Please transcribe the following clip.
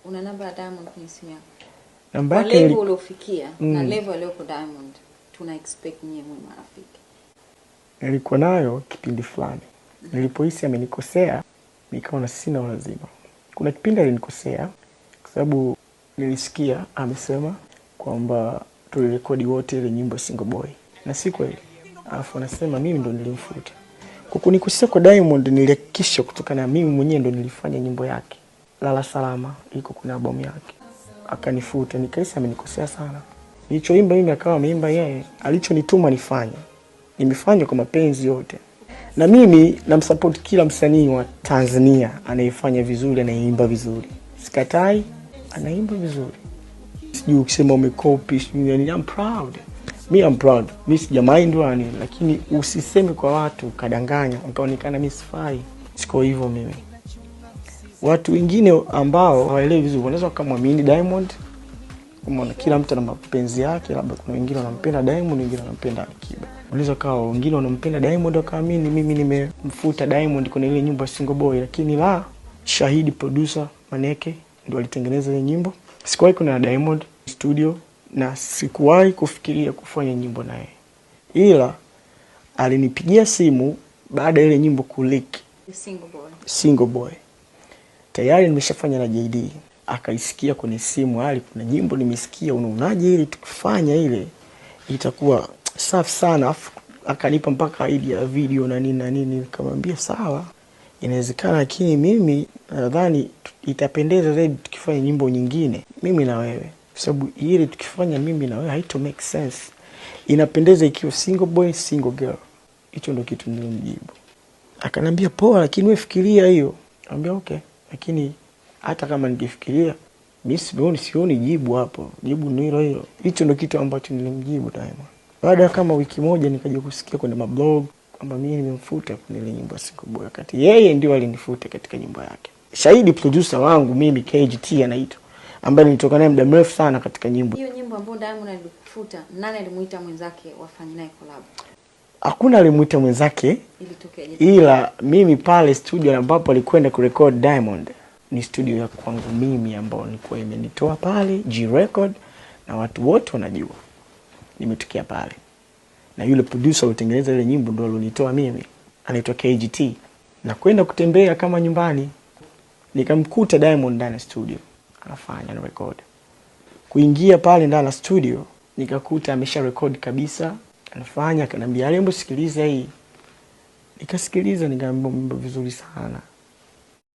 una namba ya Diamond kwenye simu yako? Namba yake level uliofikia na level aliyoko Diamond, tuna expect nyinyi mwe marafiki. Nilikuwa nayo kipindi fulani. Nilipohisi amenikosea, nikaona sina lazima. Kuna kipindi alinikosea kwa sababu nilisikia amesema kwamba tulirekodi wote ile nyimbo Single Boy. Na si kweli. Alafu anasema mimi ndo nilimfuta. Kwa kunikosea kwa Diamond nilihakikisha kutokana na mimi mwenyewe ndo nilifanya nyimbo yake. Lala Salama iko kuna albamu yake. Akanifuta, nikaisi amenikosea sana. Nilichoimba mimi akawa ameimba yeye, alichonituma nifanye. Nimefanya kwa mapenzi yote. Na mimi namsupport kila msanii wa Tanzania anayefanya vizuri, anayeimba vizuri. Sikatai, anaimba vizuri. Sijui ukisema umekopi, sijui I'm proud. I'm proud. Mimi sijamind wani, lakini usiseme kwa watu kadanganya, ukaonekana mimi sifai. Siko hivyo mimi. Watu wengine ambao hawaelewi vizuri wanaweza kumwamini Diamond. Kama kila mtu ana mapenzi yake, labda kuna wengine wanampenda Diamond, wengine wanampenda Alikiba. Unaweza kawa wengine wanampenda Diamond wakaamini mimi nimemfuta Diamond kwenye ile nyimbo Single Boy, lakini la Shahidi producer Maneke ndio alitengeneza ile nyimbo. Sikuwahi kuna Diamond studio na sikuwahi kufikiria kufanya nyimbo naye. Ila alinipigia simu baada ile nyimbo kuleak Single Boy. Tayari nimeshafanya na JD. Akaisikia kwenye simu, hali kuna nyimbo nimesikia, unaonaje ili tukifanya ile itakuwa safi sana. Akanipa mpaka idea ya video na nini nikamwambia sawa, inawezekana, lakini mimi nadhani itapendeza zaidi tukifanya nyimbo nyingine mimi na wewe, sababu ile tukifanya mimi na wewe haito make sense. Inapendeza ikiwa Single Boy Single Girl. Hicho ndio kitu nilimjibu. Akanambia poa, lakini wewe fikiria hiyo. Nikamwambia okay, lakini hata kama ningefikiria mimi sioni jibu hapo. Jibu ni hilo hilo. Hicho ndio kitu ambacho nilimjibu Diamond. Baada kama wiki moja nikaja kusikia kwenye mablog kwamba mimi nimemfuta kwenye ile nyimbo Single Boy, wakati yeye ndio alinifuta katika nyimbo yake. Shahidi producer wangu mimi KGT anaitwa, ambaye nilitoka naye muda mrefu sana katika nyimbo. Hiyo nyimbo ambayo Diamond alikufuta, nani alimuita mwenzake wafanye naye collab? Hakuna alimuita mwenzake. Ilitokeaje? Ila mimi pale studio ambapo alikwenda kurecord Diamond ni studio ya kwangu mimi ambao nilikuwa imenitoa pale G Record, na watu wote wanajua nimetokea pale. Na yule producer alitengeneza ile nyimbo ndio alionitoa mimi, anaitwa KGT. Na kwenda kutembea kama nyumbani, nikamkuta Diamond ndani ya studio anafanya na record. Kuingia pale ndani ya studio nikakuta amesha record kabisa, anafanya. Akaniambia hebu sikiliza hii. Nikasikiliza, nikamwambia vizuri sana.